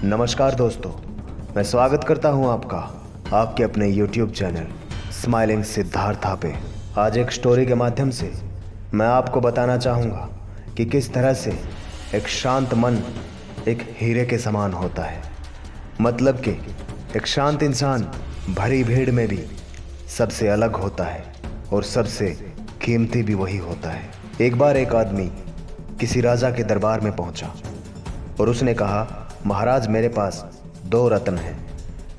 नमस्कार दोस्तों, मैं स्वागत करता हूं आपका आपके अपने YouTube चैनल स्माइलिंग सिद्धार्था पे। आज एक स्टोरी के माध्यम से मैं आपको बताना चाहूँगा कि किस तरह से एक शांत मन एक हीरे के समान होता है। मतलब कि एक शांत इंसान भरी भीड़ में भी सबसे अलग होता है और सबसे कीमती भी वही होता है। एक बार एक आदमी किसी राजा के दरबार में पहुंचा और उसने कहा, महाराज, मेरे पास 2 रत्न हैं,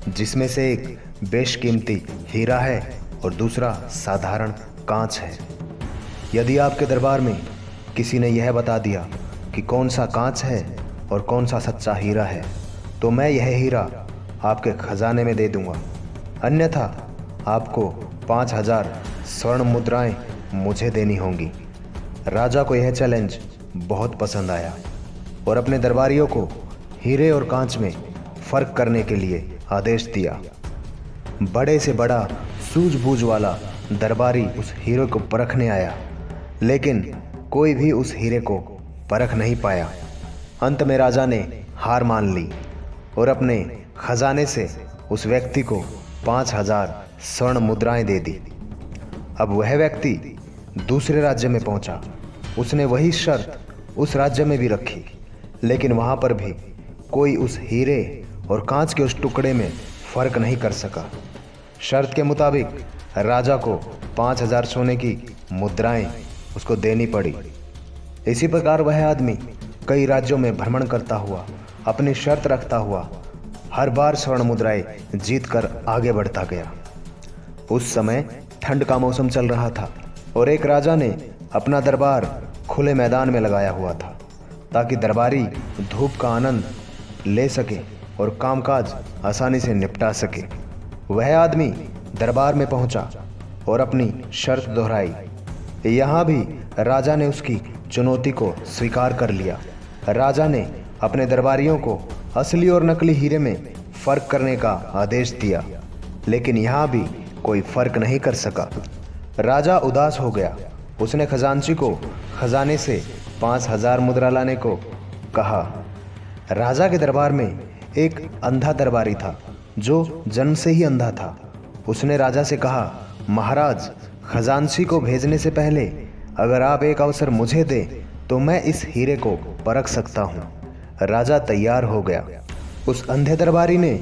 जिसमें से एक बेशकीमती हीरा है और दूसरा साधारण कांच है। यदि आपके दरबार में किसी ने यह बता दिया कि कौन सा कांच है और कौन सा सच्चा हीरा है, तो मैं यह हीरा आपके खजाने में दे दूंगा, अन्यथा आपको 5000 स्वर्ण मुद्राएं मुझे देनी होंगी। राजा को यह चैलेंज बहुत पसंद आया और अपने दरबारियों को हीरे और कांच में फर्क करने के लिए आदेश दिया। बड़े से बड़ा सूझबूझ वाला दरबारी उस हीरे को परखने आया, लेकिन कोई भी उस हीरे को परख नहीं पाया। अंत में राजा ने हार मान ली और अपने खजाने से उस व्यक्ति को 5000 स्वर्ण मुद्राएं दे दी। अब वह व्यक्ति दूसरे राज्य में पहुंचा। उसने वही शर्त उस राज्य में भी रखी, लेकिन वहां पर भी कोई उस हीरे और कांच के उस टुकड़े में फर्क नहीं कर सका। शर्त के मुताबिक राजा को 5000 सोने की मुद्राएं उसको देनी पड़ी। इसी प्रकार वह आदमी कई राज्यों में भ्रमण करता हुआ, अपनी शर्त रखता हुआ, हर बार स्वर्ण मुद्राएं जीत कर आगे बढ़ता गया। उस समय ठंड का मौसम चल रहा था और एक राजा ने अपना दरबार खुले मैदान में लगाया हुआ था, ताकि दरबारी धूप का आनंद ले सके और कामकाज आसानी से निपटा सके। वह आदमी दरबार में पहुंचा और अपनी शर्त दोहराई। यहाँ भी राजा ने उसकी चुनौती को स्वीकार कर लिया। राजा ने अपने दरबारियों को असली और नकली हीरे में फर्क करने का आदेश दिया, लेकिन यहाँ भी कोई फर्क नहीं कर सका। राजा उदास हो गया। उसने खजांची को खजाने से 5000 मुद्रा लाने को कहा। राजा के दरबार में एक अंधा दरबारी था जो जन्म से ही अंधा था। उसने राजा से कहा, महाराज, खजांची को भेजने से पहले अगर आप एक अवसर मुझे दें तो मैं इस हीरे को परख सकता हूँ। राजा तैयार हो गया। उस अंधे दरबारी ने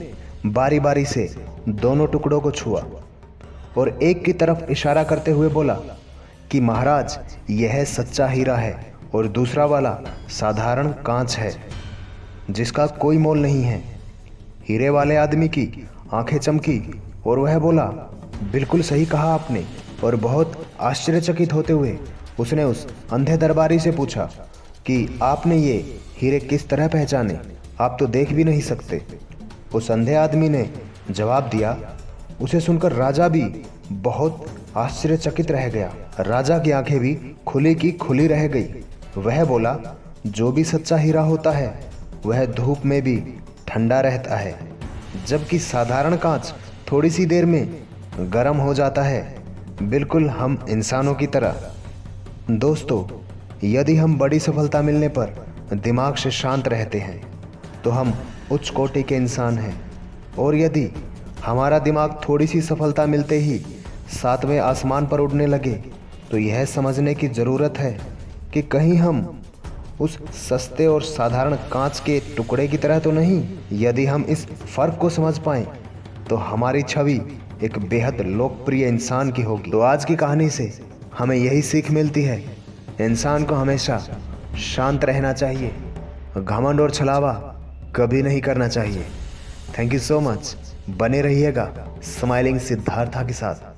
बारी बारी से दोनों टुकड़ों को छुआ और एक की तरफ इशारा करते हुए बोला कि महाराज, यह सच्चा हीरा है और दूसरा वाला साधारण कांच है, जिसका कोई मोल नहीं है। हीरे वाले आदमी की आंखें चमकी और वह बोला, बिल्कुल सही कहा आपने। और बहुत आश्चर्यचकित होते हुए उसने उस अंधे दरबारी से पूछा कि आपने ये हीरे किस तरह पहचाने? आप तो देख भी नहीं सकते। उस अंधे आदमी ने जवाब दिया। उसे सुनकर राजा भी बहुत आश्चर्यचकित रह गया। राजा की आंखें भी खुली की खुली रह गई। वह बोला, जो भी सच्चा हीरा होता है वह धूप में भी ठंडा रहता है, जबकि साधारण कांच थोड़ी सी देर में गर्म हो जाता है, बिल्कुल हम इंसानों की तरह। दोस्तों, यदि हम बड़ी सफलता मिलने पर दिमाग से शांत रहते हैं तो हम उच्च कोटि के इंसान हैं, और यदि हमारा दिमाग थोड़ी सी सफलता मिलते ही 7वें आसमान पर उड़ने लगे तो यह समझने की ज़रूरत है कि कहीं हम उस सस्ते और साधारण कांच के टुकड़े की तरह तो नहीं। यदि हम इस फर्क को समझ पाएं तो हमारी छवि एक बेहद लोकप्रिय इंसान की होगी। तो आज की कहानी से हमें यही सीख मिलती है, इंसान को हमेशा शांत रहना चाहिए, घमंड और छलावा कभी नहीं करना चाहिए। Thank you so much. बने रहिएगा स्माइलिंग सिद्धार्था के साथ।